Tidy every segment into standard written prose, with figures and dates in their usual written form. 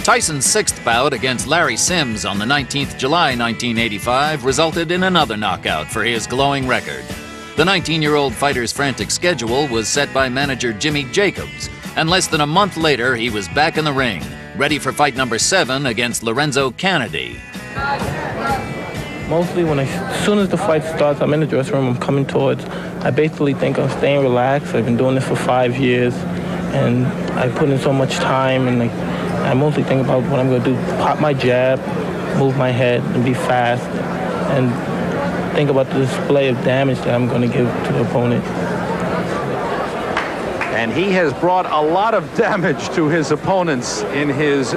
Tyson's sixth bout against Larry Sims on the 19th July 1985 resulted in another knockout for his glowing record. The 19-year-old fighter's frantic schedule was set by manager Jimmy Jacobs, and less than a month later he was back in the ring, ready for fight number 7 against Lorenzo Canady. Mostly as soon as the fight starts, I'm in the dressing room, I'm coming towards. I basically think I'm staying relaxed. I've been doing this for 5 years, and I put in so much time, and I mostly think about what I'm going to do. Pop my jab, move my head, and be fast, and think about the display of damage that I'm going to give to the opponent. And he has brought a lot of damage to his opponents in his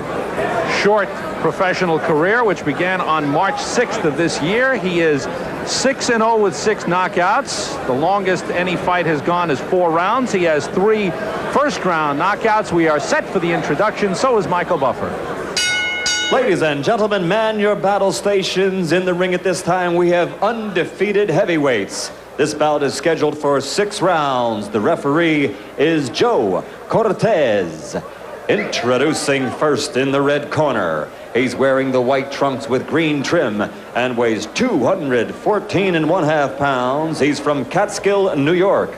short professional career, which began on March 6th of this year. He is 6-0 with 6 knockouts. The longest any fight has gone is 4 rounds. He has 3 first-round knockouts. We are set for the introduction. So is Michael Buffer. Ladies and gentlemen, man your battle stations. In the ring at this time, we have undefeated heavyweights. This bout is scheduled for 6 rounds. The referee is Joe Cortez. Introducing first in the red corner. He's wearing the white trunks with green trim and weighs 214.5 pounds. He's from Catskill, New York.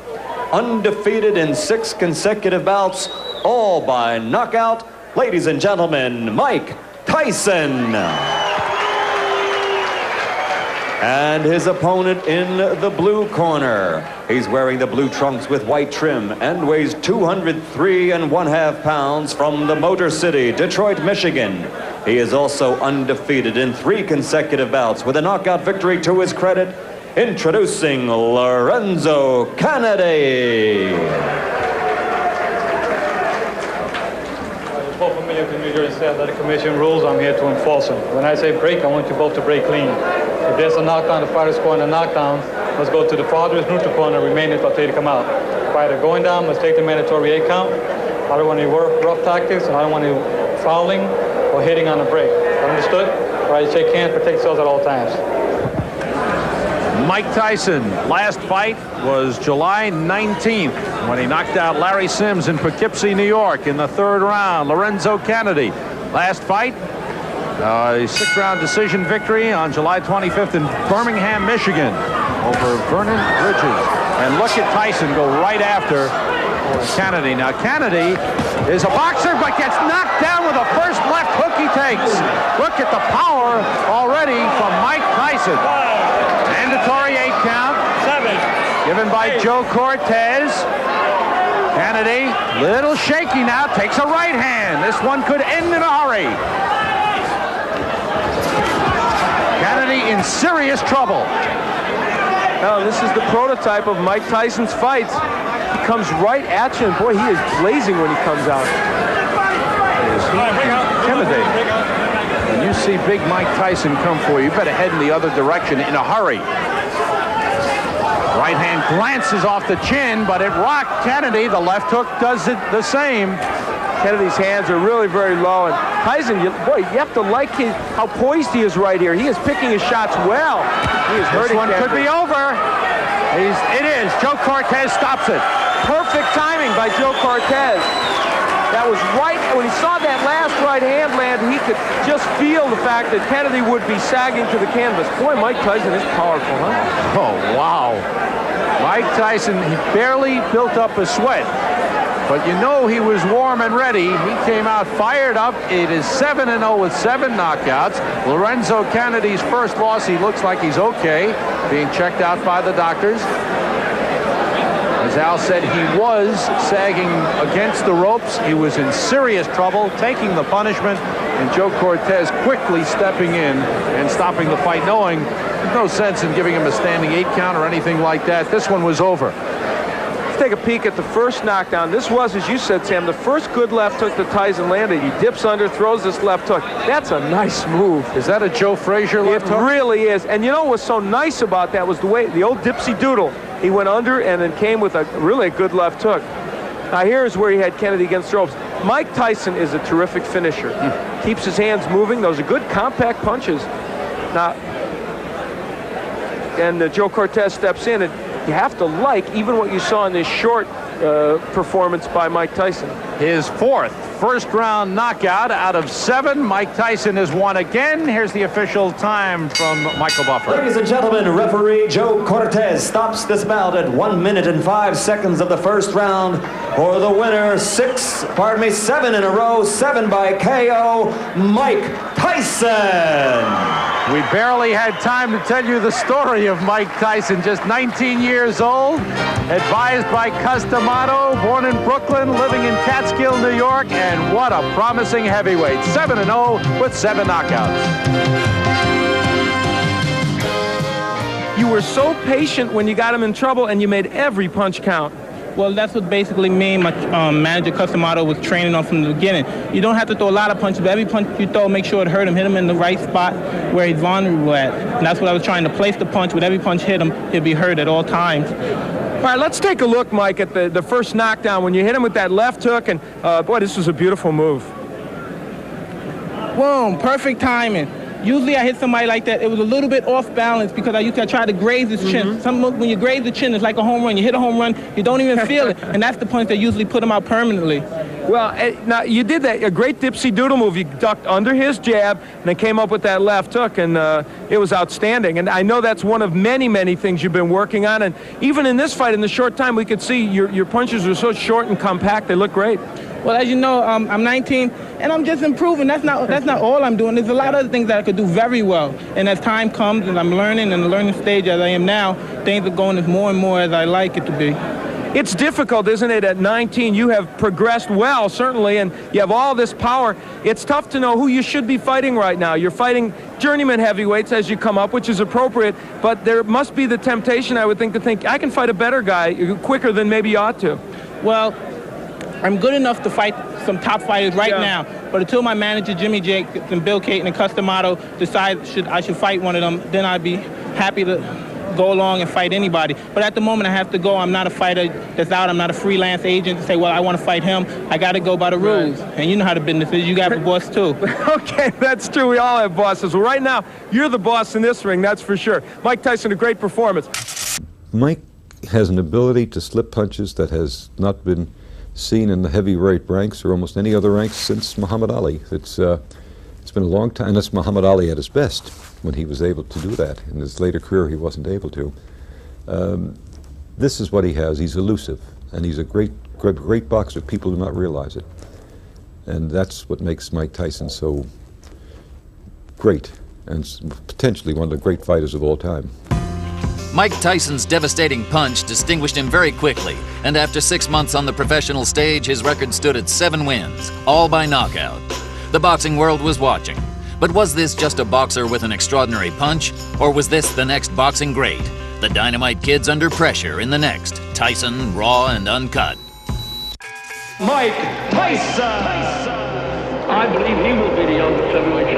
Undefeated in 6 consecutive bouts, all by knockout. Ladies and gentlemen, Mike Tyson. And his opponent in the blue corner. He's wearing the blue trunks with white trim and weighs 203.5 pounds from the Motor City, Detroit, Michigan. He is also undefeated in 3 consecutive bouts with a knockout victory to his credit. Introducing Lorenzo Canady. Both familiar with New Jersey State Athletic Commission rules. I'm here to enforce them. When I say break, I want you both to break clean. If there's a knockdown, the fighter scoring a knockdown, let's go to the farthest neutral corner, remain until they come out. Fighter going down, let's take the mandatory 8 count. I don't want any rough tactics, and I don't want any fouling or hitting on the break. Understood? All right, shake hands, protect yourselves at all times. Mike Tyson, last fight was July 19th when he knocked out Larry Sims in Poughkeepsie, New York in the 3rd round. Lorenzo Canady, last fight, a 6-round decision victory on July 25th in Birmingham, Michigan over Vernon Bridges. And look at Tyson go right after Canady. Now Canady is a boxer but gets knocked down with the first left hook he takes. Look at the power already from Mike Tyson. Mandatory 8 count. 7. Given by Joe Cortez. Canady, little shaky now, takes a right hand. This one could end in a hurry. Canady in serious trouble. Now, this is the prototype of Mike Tyson's fights. He comes right at you, and boy, he is blazing when he comes out. Is he intimidating? When you see big Mike Tyson come for you, you better head in the other direction in a hurry. Right hand glances off the chin, but it rocked Canady. The left hook does it the same. Kennedy's hands are really very low, and Tyson, boy, you have to like how poised he is right here. He is picking his shots well. He is hurting. This one could be over. It is. Joe Cortez stops it. Perfect timing by Joe Cortez. That was right when he saw that last right hand land. He could just feel the fact that Canady would be sagging to the canvas. Boy, Mike Tyson is powerful, huh? Oh, wow. Mike Tyson, he barely built up a sweat. But you know he was warm and ready. He came out fired up. It is 7-0 with 7 knockouts. Lorenzo Canady's first loss, he looks like he's okay, being checked out by the doctors. As Al said, he was sagging against the ropes. He was in serious trouble, taking the punishment, and Joe Cortez quickly stepping in and stopping the fight, knowing there's no sense in giving him a standing 8 count or anything like that. This one was over. Let's take a peek at the first knockdown. This was, as you said, Sam, the first good left hook that Tyson landed. He dips under, throws this left hook. That's a nice move. Is that a Joe Frazier left hook? It really is. And you know what was so nice about that was the way, the old dipsy doodle. He went under and then came with a really good left hook. Now here's where he had Canady against the ropes. Mike Tyson is a terrific finisher. Keeps his hands moving. Those are good compact punches. Now, and Joe Cortez steps in, and you have to like even what you saw in this short performance by Mike Tyson. His fourth first-round knockout out of 7. Mike Tyson has won again. Here's the official time from Michael Buffer. Ladies and gentlemen, referee Joe Cortez stops this bout at 1 minute and 5 seconds of the first round for the winner. 7 in a row, 7 by KO, Mike Tyson. We barely had time to tell you the story of Mike Tyson, just 19 years old, advised by Customato, born in Brooklyn, living in Catskill, New York, and what a promising heavyweight. 7-0 with 7 knockouts. You were so patient when you got him in trouble, and you made every punch count. Well, that's what basically me and my manager, Customato, was training on from the beginning. You don't have to throw a lot of punches, but every punch you throw, make sure it hurt him, hit him in the right spot where he's vulnerable at. And that's what I was trying to place the punch. With every punch hit him, he'd be hurt at all times. All right, let's take a look, Mike, at the first knockdown when you hit him with that left hook, and boy, this was a beautiful move. Boom, perfect timing. Usually I hit somebody like that, it was a little bit off balance because I try to graze his chin. When you graze the chin, it's like a home run. You hit a home run, you don't even feel it, and that's the punch that usually put him out permanently. Well, now you did that, a great dipsy doodle move. You ducked under his jab and then came up with that left hook, and it was outstanding. And I know that's one of many, many things you've been working on. And even in this fight, in the short time, we could see your punches were so short and compact, they look great. Well, as you know, I'm 19, and I'm just improving. That's not all I'm doing. There's a lot of other things that I could do very well. And as time comes and I'm learning in the learning stage as I am now, things are going as more and more as I like it to be. It's difficult, isn't it? At 19, you have progressed well, certainly, and you have all this power. It's tough to know who you should be fighting right now. You're fighting journeyman heavyweights as you come up, which is appropriate, but there must be the temptation, I would think, to think, I can fight a better guy quicker than maybe you ought to. Well, I'm good enough to fight some top fighters right now, but until my manager, Jimmy Jake, and Bill Caton and Customato decide I should fight one of them, then I'd be happy to go along and fight anybody. But at the moment, I have to go. I'm not a fighter that's out. I'm not a freelance agent to say, well, I want to fight him. I got to go by the rules. Right. And you know how the business is. You got a boss, too. Okay, that's true. We all have bosses. Well, right now, you're the boss in this ring, that's for sure. Mike Tyson, a great performance. Mike has an ability to slip punches that has not been seen in the heavyweight ranks or almost any other ranks since Muhammad Ali. It's been a long time. That's Muhammad Ali at his best when he was able to do that. In his later career, he wasn't able to. This is what he has. He's elusive, and he's a great boxer. People do not realize it, and that's what makes Mike Tyson so great and potentially one of the great fighters of all time. Mike Tyson's devastating punch distinguished him very quickly, and after 6 months on the professional stage, his record stood at 7 wins, all by knockout. The boxing world was watching. But was this just a boxer with an extraordinary punch, or was this the next boxing great? The Dynamite Kid's under pressure in the next Tyson, Raw and Uncut. Mike Tyson! I believe he will be the youngest heavyweight